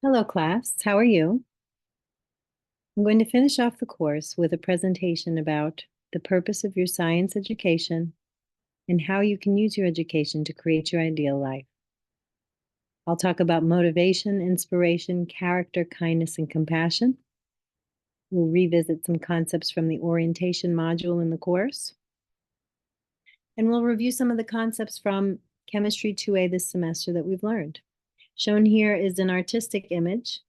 Hello, class. How are you? I'm going to finish off the course with a presentation about the purpose of your science education and how you can use your education to create your ideal life. I'll talk about motivation, inspiration, character, kindness, and compassion. We'll revisit some concepts from the orientation module in the course. And we'll review some of the concepts from Chemistry 2A this semester that we've learned. Shown here is an artistic image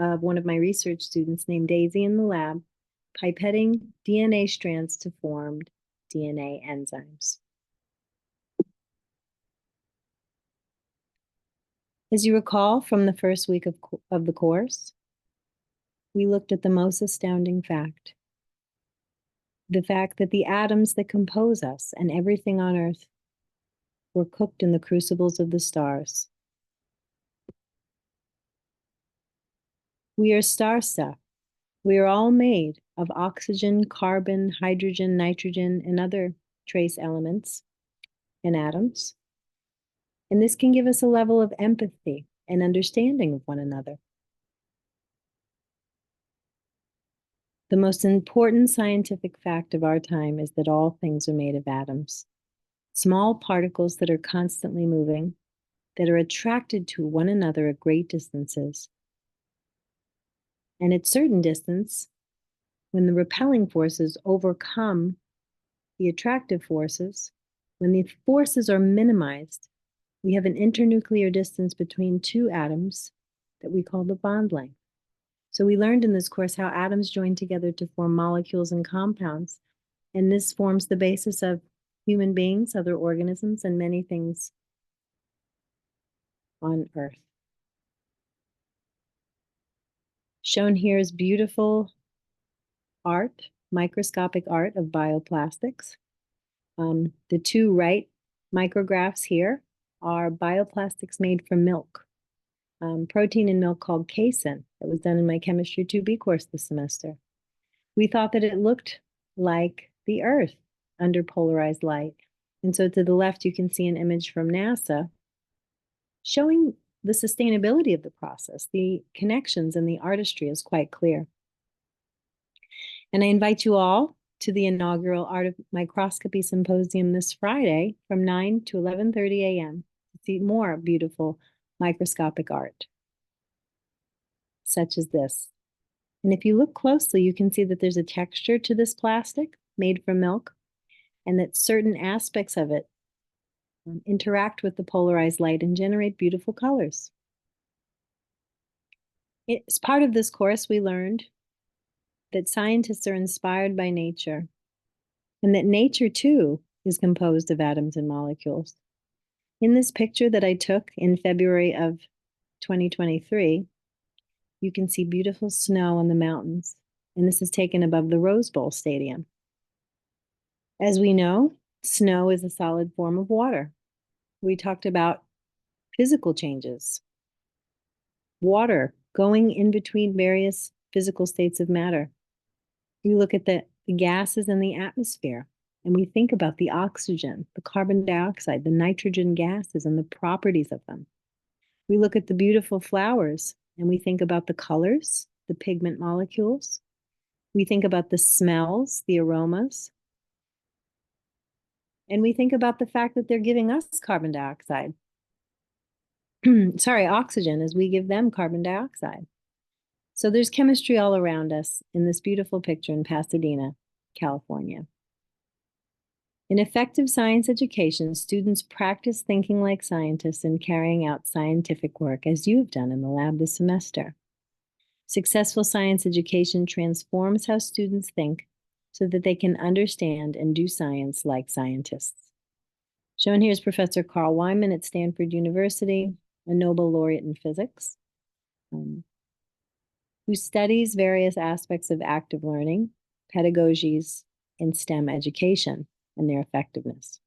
of one of my research students named Daisy in the lab, pipetting DNA strands to form DNA enzymes. As you recall from the first week of the course, we looked at the most astounding fact. The fact that the atoms that compose us and everything on Earth were cooked in the crucibles of the stars. We are star stuff. We are all made of oxygen, carbon, hydrogen, nitrogen, and other trace elements and atoms. And this can give us a level of empathy and understanding of one another. The most important scientific fact of our time is that all things are made of atoms, small particles that are constantly moving, that are attracted to one another at great distances. And at certain distance, when the repelling forces overcome the attractive forces, when the forces are minimized, we have an internuclear distance between two atoms that we call the bond length. So we learned in this course how atoms join together to form molecules and compounds, and this forms the basis of human beings, other organisms, and many things on Earth. Shown here is beautiful art, microscopic art of bioplastics. The two right micrographs here are bioplastics made from milk, protein in milk called casein that was done in my Chemistry 2B course this semester. We thought that it looked like the Earth under polarized light. And so to the left, you can see an image from NASA showing the sustainability of the process. The connections and the artistry is quite clear. And I invite you all to the inaugural Art of Microscopy Symposium this Friday from 9 to 11:30 a.m. to see more beautiful microscopic art, such as this. And if you look closely, you can see that there's a texture to this plastic made from milk, and that certain aspects of it interact with the polarized light and generate beautiful colors. As part of this course, we learned that scientists are inspired by nature, and that nature too is composed of atoms and molecules. In this picture that I took in February of 2023, you can see beautiful snow on the mountains, and this is taken above the Rose Bowl Stadium. As we know, snow is a solid form of water. We talked about physical changes, water going in between various physical states of matter. We look at the gases in the atmosphere, and we think about the oxygen, the carbon dioxide, the nitrogen gases, and the properties of them. We look at the beautiful flowers, and we think about the colors, the pigment molecules. We think about the smells, the aromas. And we think about the fact that they're giving us carbon dioxide. Sorry, oxygen, as we give them carbon dioxide. So there's chemistry all around us in this beautiful picture in Pasadena, California. In effective science education, students practice thinking like scientists and carrying out scientific work, as you have done in the lab this semester. Successful science education transforms how students think so that they can understand and do science like scientists. Shown here is Professor Carl Wyman at Stanford University, a Nobel laureate in physics, who studies various aspects of active learning, pedagogies, and STEM education and their effectiveness.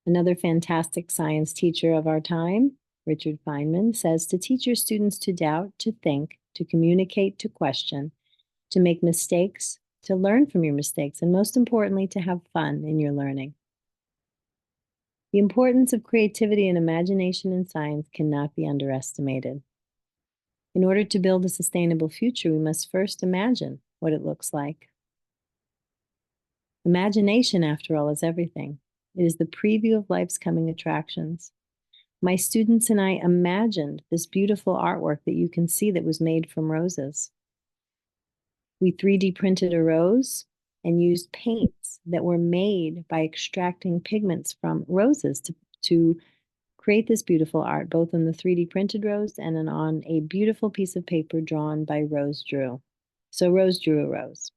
Another fantastic science teacher of our time, Richard Feynman, says to teach your students to doubt, to think, to communicate, to question, to make mistakes, to learn from your mistakes, and most importantly, to have fun in your learning. The importance of creativity and imagination in science cannot be underestimated. In order to build a sustainable future, we must first imagine what it looks like. Imagination, after all, is everything. It is the preview of life's coming attractions. My students and I imagined this beautiful artwork that you can see that was made from roses. We 3D printed a rose and used paints that were made by extracting pigments from roses to create this beautiful art, both on the 3D printed rose and on a beautiful piece of paper drawn by Rose Drew. So Rose drew a rose.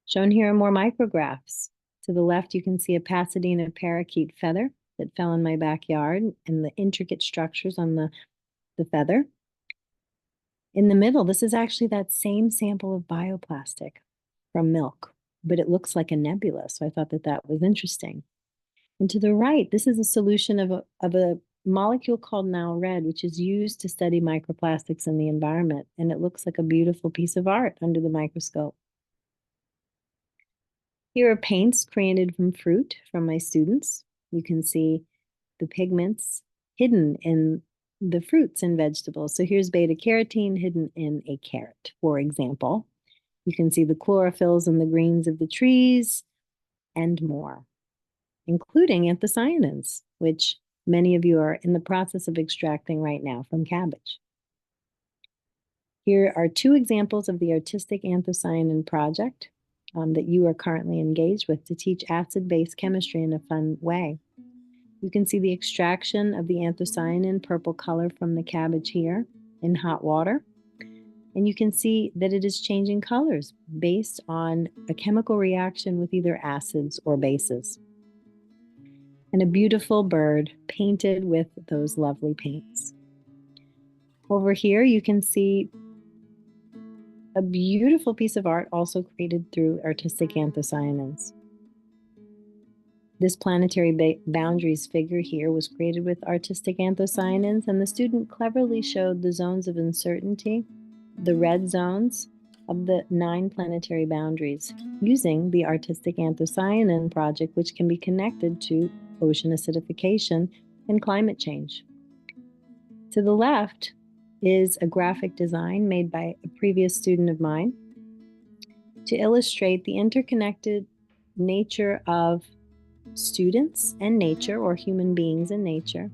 Shown here are more micrographs. To the left, you can see a Pasadena parakeet feather that fell in my backyard and the intricate structures on the feather. In the middle, this is actually that same sample of bioplastic from milk, but it looks like a nebula, so I thought that that was interesting. And to the right, this is a solution of a molecule called now red, which is used to study microplastics in the environment, and it looks like a beautiful piece of art under the microscope. Here are paints created from fruit from my students. You can see the pigments hidden in the fruits and vegetables. So here's beta carotene hidden in a carrot, for example. You can see the chlorophylls and the greens of the trees and more, including anthocyanins, which many of you are in the process of extracting right now from cabbage. Here are two examples of the artistic anthocyanin project that you are currently engaged with to teach acid-base chemistry in a fun way. You can see the extraction of the anthocyanin purple color from the cabbage here in hot water. And you can see that it is changing colors based on a chemical reaction with either acids or bases. And a beautiful bird painted with those lovely paints. Over here, you can see a beautiful piece of art also created through artistic anthocyanins. This planetary boundaries figure here was created with artistic anthocyanins, and the student cleverly showed the zones of uncertainty, the red zones of the 9 planetary boundaries, using the artistic anthocyanin project, which can be connected to ocean acidification and climate change. To the left is a graphic design made by a previous student of mine to illustrate the interconnected nature of students and nature, or human beings and nature,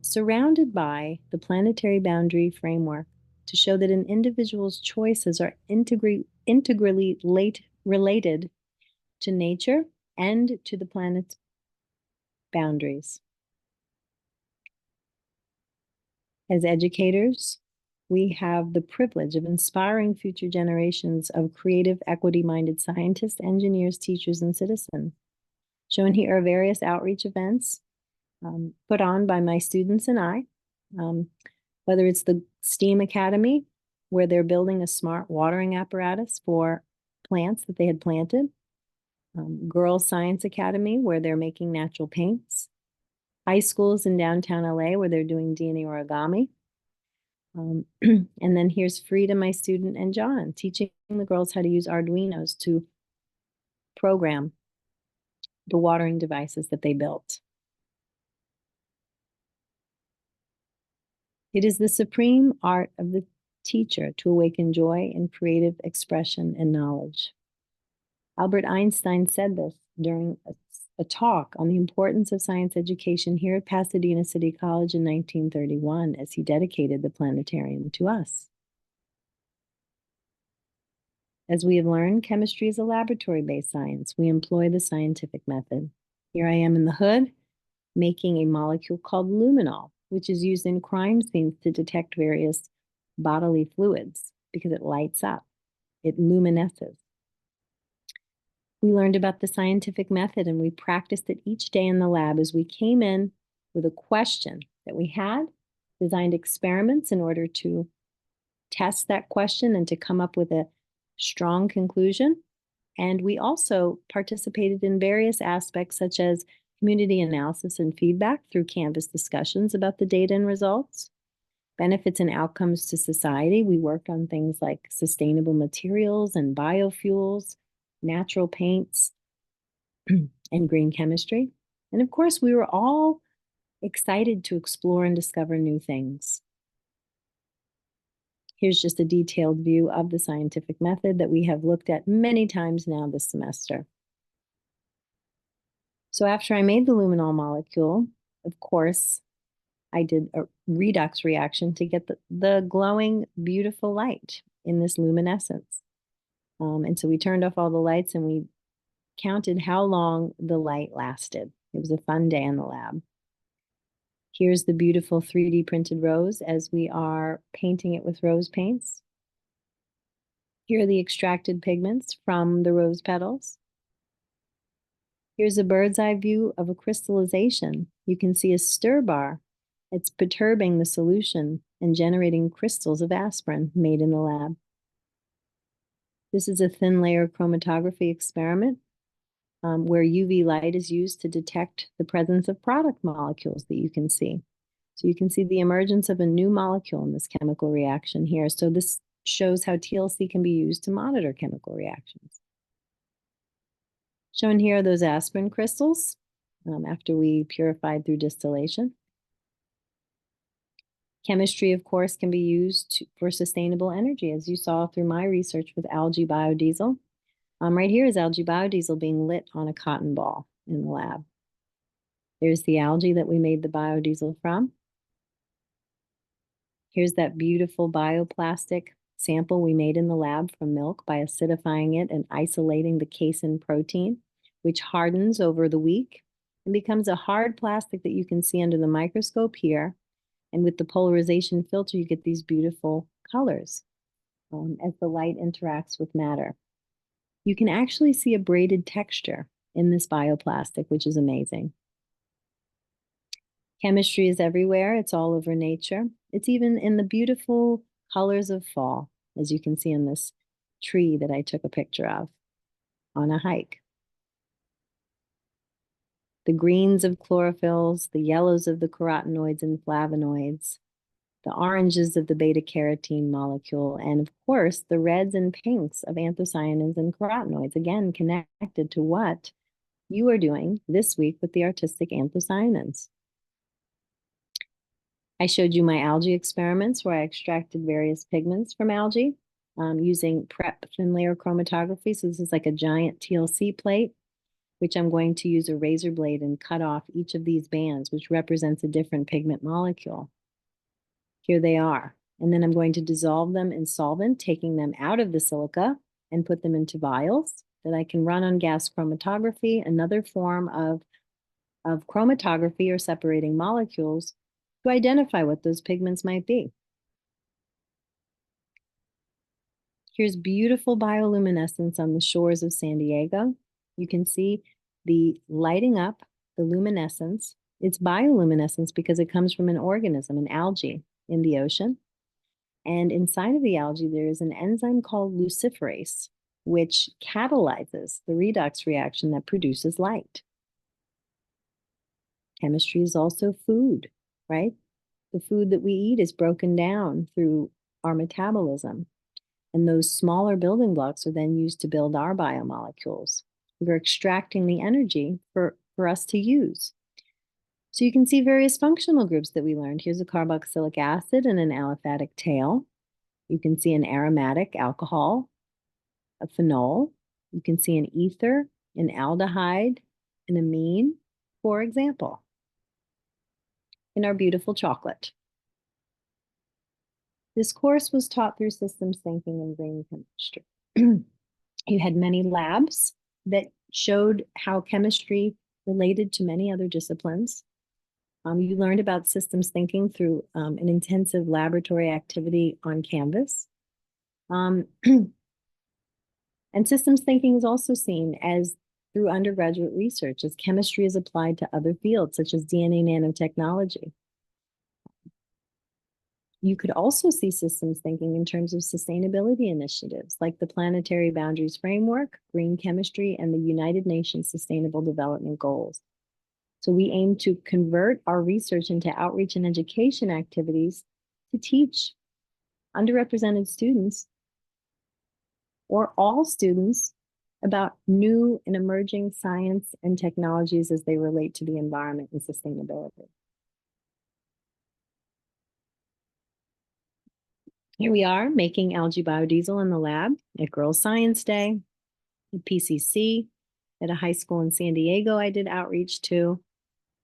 surrounded by the planetary boundary framework to show that an individual's choices are integrally related to nature and to the planet's boundaries. As educators, we have the privilege of inspiring future generations of creative, equity-minded scientists, engineers, teachers, and citizens. Shown here are various outreach events put on by my students and I, whether it's the STEAM Academy, where they're building a smart watering apparatus for plants that they had planted, Girls Science Academy, where they're making natural paints, high schools in downtown LA, where they're doing DNA origami. And then here's Frida, my student, and John, teaching the girls how to use Arduinos to program the watering devices that they built. It is the supreme art of the teacher to awaken joy and creative expression and knowledge. Albert Einstein said this during a talk on the importance of science education here at Pasadena City College in 1931 as he dedicated the planetarium to us. As we have learned, chemistry is a laboratory-based science. We employ the scientific method. Here I am in the hood making a molecule called luminol, which is used in crime scenes to detect various bodily fluids because it lights up, it luminesces. We learned about the scientific method and we practiced it each day in the lab as we came in with a question that we had, designed experiments in order to test that question and to come up with a strong conclusion. And we also participated in various aspects such as community analysis and feedback through Canvas discussions about the data and results, benefits and outcomes to society. We worked on things like sustainable materials and biofuels, natural paints, and green chemistry. And of course, we were all excited to explore and discover new things. Here's just a detailed view of the scientific method that we have looked at many times now this semester. So after I made the luminol molecule, of course, I did a redox reaction to get the glowing, beautiful light in this luminescence. And so we turned off all the lights and we counted how long the light lasted. It was a fun day in the lab. Here's the beautiful 3D printed rose as we are painting it with rose paints. Here are the extracted pigments from the rose petals. Here's a bird's eye view of a crystallization. You can see a stir bar. It's perturbing the solution and generating crystals of aspirin made in the lab. This is a thin layer chromatography experiment where UV light is used to detect the presence of product molecules that you can see. So you can see the emergence of a new molecule in this chemical reaction here. So this shows how TLC can be used to monitor chemical reactions. Shown here are those aspirin crystals after we purified through distillation. Chemistry, of course, can be used for sustainable energy, as you saw through my research with algae biodiesel. Right here is algae biodiesel being lit on a cotton ball in the lab. There's the algae that we made the biodiesel from. Here's that beautiful bioplastic sample we made in the lab from milk by acidifying it and isolating the casein protein, which hardens over the week and becomes a hard plastic that you can see under the microscope here. And with the polarization filter, you get these beautiful colors as the light interacts with matter. You can actually see a braided texture in this bioplastic, which is amazing. Chemistry is everywhere. It's all over nature. It's even in the beautiful colors of fall, as you can see in this tree that I took a picture of on a hike. The greens of chlorophylls, the yellows of the carotenoids and flavonoids, the oranges of the beta-carotene molecule, and of course, the reds and pinks of anthocyanins and carotenoids, again, connected to what you are doing this week with the artistic anthocyanins. I showed you my algae experiments where I extracted various pigments from algae using PrEP thin layer chromatography. So this is like a giant TLC plate, which I'm going to use a razor blade and cut off each of these bands, which represents a different pigment molecule. Here they are. And then I'm going to dissolve them in solvent, taking them out of the silica and put them into vials that I can run on gas chromatography, another form of chromatography or separating molecules to identify what those pigments might be. Here's beautiful bioluminescence on the shores of San Diego. You can see the lighting up, the luminescence. It's bioluminescence because it comes from an organism, an algae in the ocean. And inside of the algae, there is an enzyme called luciferase, which catalyzes the redox reaction that produces light. Chemistry is also food, right? The food that we eat is broken down through our metabolism. And those smaller building blocks are then used to build our biomolecules. We're extracting the energy for us to use. So you can see various functional groups that we learned. Here's a carboxylic acid and an aliphatic tail. You can see an aromatic alcohol, a phenol. You can see an ether, an aldehyde, an amine, for example, in our beautiful chocolate. This course was taught through systems thinking and green chemistry. You had many labs that showed how chemistry related to many other disciplines. You learned about systems thinking through an intensive laboratory activity on Canvas. And systems thinking is also seen as through undergraduate research as chemistry is applied to other fields such as DNA nanotechnology. You could also see systems thinking in terms of sustainability initiatives like the Planetary Boundaries Framework, green chemistry, and the United Nations Sustainable Development Goals. So we aim to convert our research into outreach and education activities to teach underrepresented students or all students about new and emerging science and technologies as they relate to the environment and sustainability. Here we are making algae biodiesel in the lab at Girls Science Day, at PCC, at a high school in San Diego I did outreach to.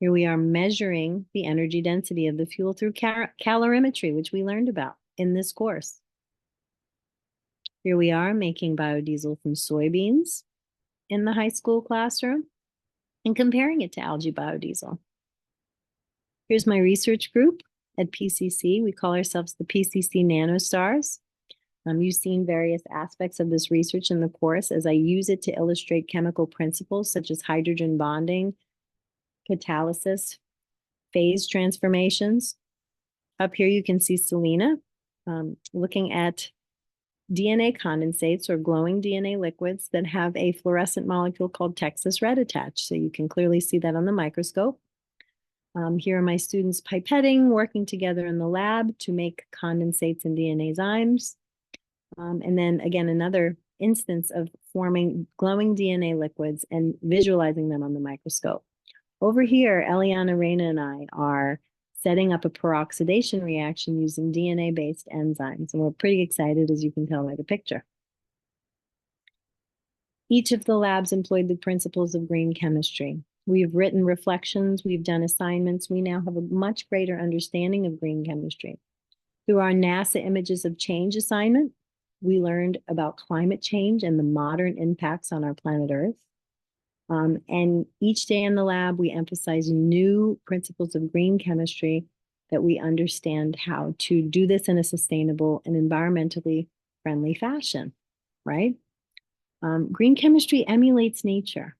Here we are measuring the energy density of the fuel through calorimetry, which we learned about in this course. Here we are making biodiesel from soybeans in the high school classroom and comparing it to algae biodiesel. Here's my research group at PCC. We call ourselves the PCC Nanostars. You've seen various aspects of this research in the course as I use it to illustrate chemical principles such as hydrogen bonding, catalysis, phase transformations. Up here you can see Selena looking at DNA condensates or glowing DNA liquids that have a fluorescent molecule called Texas red attached. So you can clearly see that on the microscope. Here are my students pipetting, working together in the lab to make condensates and DNA enzymes. And then again, another instance of forming glowing DNA liquids and visualizing them on the microscope. Over here, Eliana Reyna and I are setting up a peroxidation reaction using DNA-based enzymes. And we're pretty excited, as you can tell by the picture. Each of the labs employed the principles of green chemistry. We've written reflections, we've done assignments. We now have a much greater understanding of green chemistry. Through our NASA Images of Change assignment, we learned about climate change and the modern impacts on our planet Earth. And each day in the lab, we emphasize new principles of green chemistry that we understand how to do this in a sustainable and environmentally friendly fashion, right? Green chemistry emulates nature.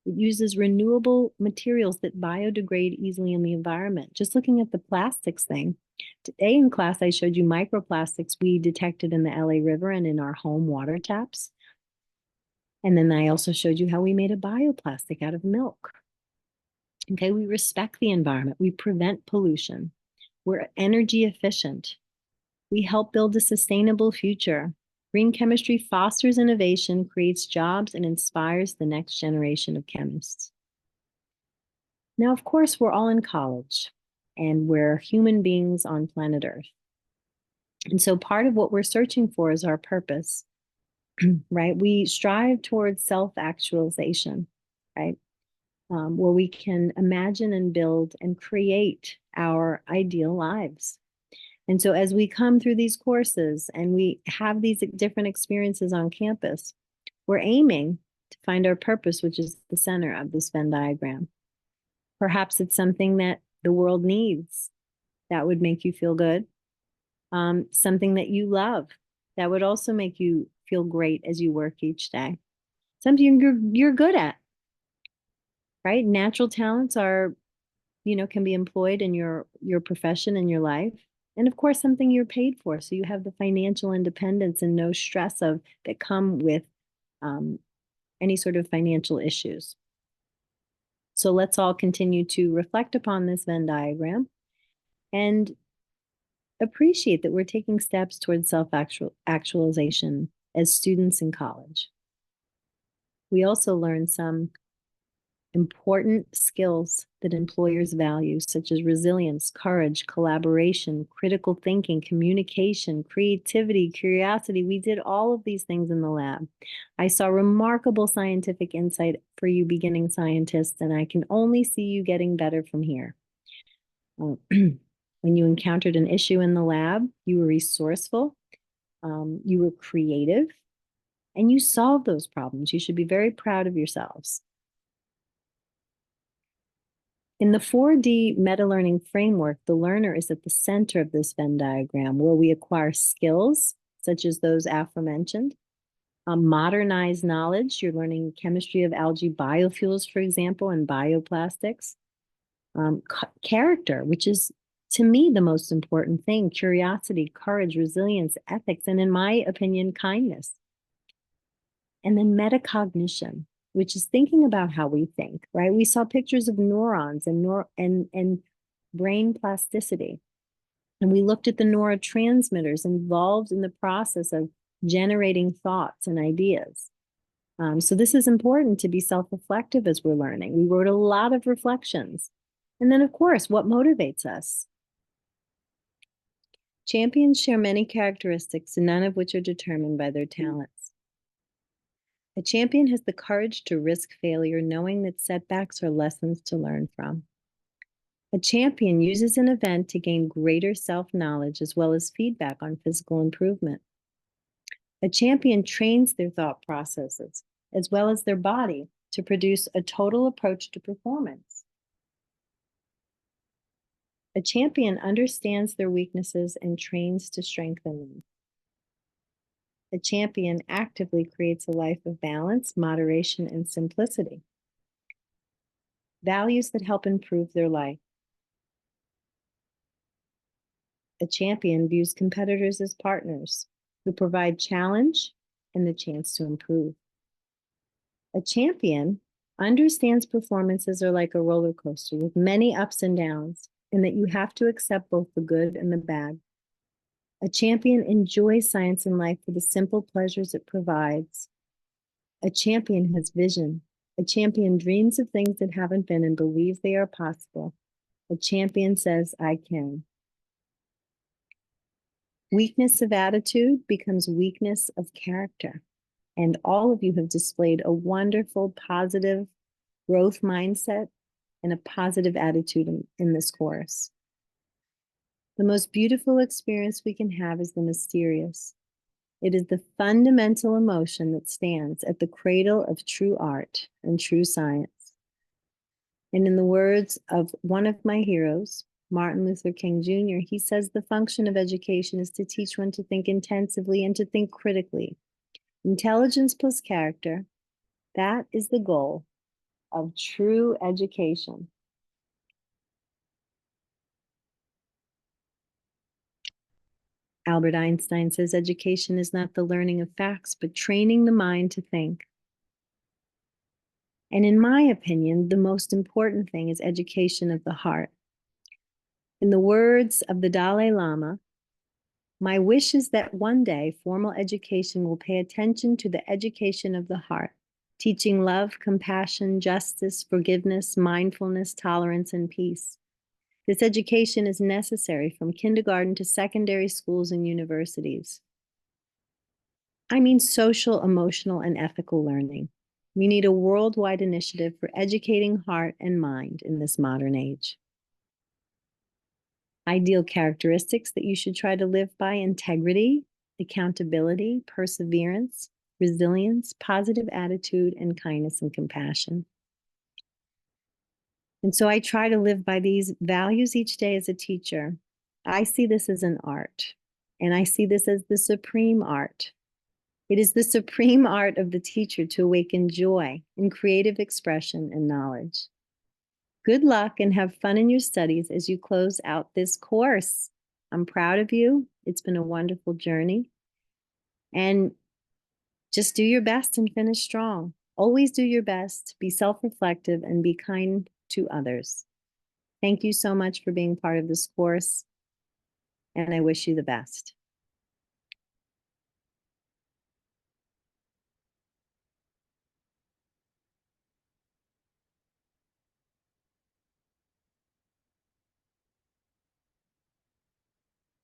It uses renewable materials that biodegrade easily in the environment. Just looking at the plastics thing, today in class, I showed you microplastics we detected in the LA River and in our home water taps. And then I also showed you how we made a bioplastic out of milk. Okay, we respect the environment. We prevent pollution. We're energy efficient. We help build a sustainable future. Green chemistry fosters innovation, creates jobs, and inspires the next generation of chemists. Now, of course, we're all in college, and we're human beings on planet Earth. And so part of what we're searching for is our purpose. Right? We strive towards self-actualization, right? Where we can imagine and build and create our ideal lives. And so as we come through these courses and we have these different experiences on campus, we're aiming to find our purpose, which is the center of this Venn diagram. Perhaps it's something that the world needs that would make you feel good. Something that you love that would also make you feel great as you work each day. Something you're good at, right? Natural talents are, can be employed in your profession and your life. And of course, something you're paid for. So you have the financial independence and no stress that come with any sort of financial issues. So let's all continue to reflect upon this Venn diagram and appreciate that we're taking steps towards self-actualization as students in college. We also learn some important skills that employers value, such as resilience, courage, collaboration, critical thinking, communication, creativity, curiosity. We did all of these things in the lab. I saw remarkable scientific insight for you beginning scientists, and I can only see you getting better from here. When you encountered an issue in the lab, you were resourceful, you were creative, and you solved those problems. You should be very proud of yourselves. In the 4D meta-learning framework, the learner is at the center of this Venn diagram, where we acquire skills, such as those aforementioned, modernized knowledge. You're learning chemistry of algae biofuels, for example, and bioplastics. Character, which is, to me, the most important thing: curiosity, courage, resilience, ethics, and in my opinion, kindness. And then metacognition, which is thinking about how we think, right? We saw pictures of neurons and brain plasticity. And we looked at the neurotransmitters involved in the process of generating thoughts and ideas. So this is important to be self-reflective as we're learning. We wrote a lot of reflections. And then, of course, what motivates us? Champions share many characteristics, none of which are determined by their talents. A champion has the courage to risk failure, knowing that setbacks are lessons to learn from. A champion uses an event to gain greater self-knowledge as well as feedback on physical improvement. A champion trains their thought processes as well as their body to produce a total approach to performance. A champion understands their weaknesses and trains to strengthen them. A champion actively creates a life of balance, moderation, and simplicity. Values that help improve their life. A champion views competitors as partners who provide challenge and the chance to improve. A champion understands performances are like a roller coaster with many ups and downs, and that you have to accept both the good and the bad. A champion enjoys science and life for the simple pleasures it provides. A champion has vision. A champion dreams of things that haven't been and believes they are possible. A champion says, I can. Weakness of attitude becomes weakness of character. And all of you have displayed a wonderful, positive growth mindset and a positive attitude in this course. The most beautiful experience we can have is the mysterious. It is the fundamental emotion that stands at the cradle of true art and true science. And in the words of one of my heroes, Martin Luther King Jr., he says the function of education is to teach one to think intensively and to think critically. Intelligence plus character, that is the goal of true education. Albert Einstein says education is not the learning of facts, but training the mind to think. And in my opinion, the most important thing is education of the heart. In the words of the Dalai Lama, my wish is that one day formal education will pay attention to the education of the heart, teaching love, compassion, justice, forgiveness, mindfulness, tolerance, and peace. This education is necessary from kindergarten to secondary schools and universities. I mean social, emotional, and ethical learning. We need a worldwide initiative for educating heart and mind in this modern age. Ideal characteristics that you should try to live by: integrity, accountability, perseverance, resilience, positive attitude, and kindness and compassion. And so I try to live by these values each day as a teacher. I see this as an art, and I see this as the supreme art. It is the supreme art of the teacher to awaken joy in creative expression and knowledge. Good luck and have fun in your studies as you close out this course. I'm proud of you. It's been a wonderful journey. And just do your best and finish strong. Always do your best, be self-reflective, and be kind to others. Thank you so much for being part of this course, and I wish you the best.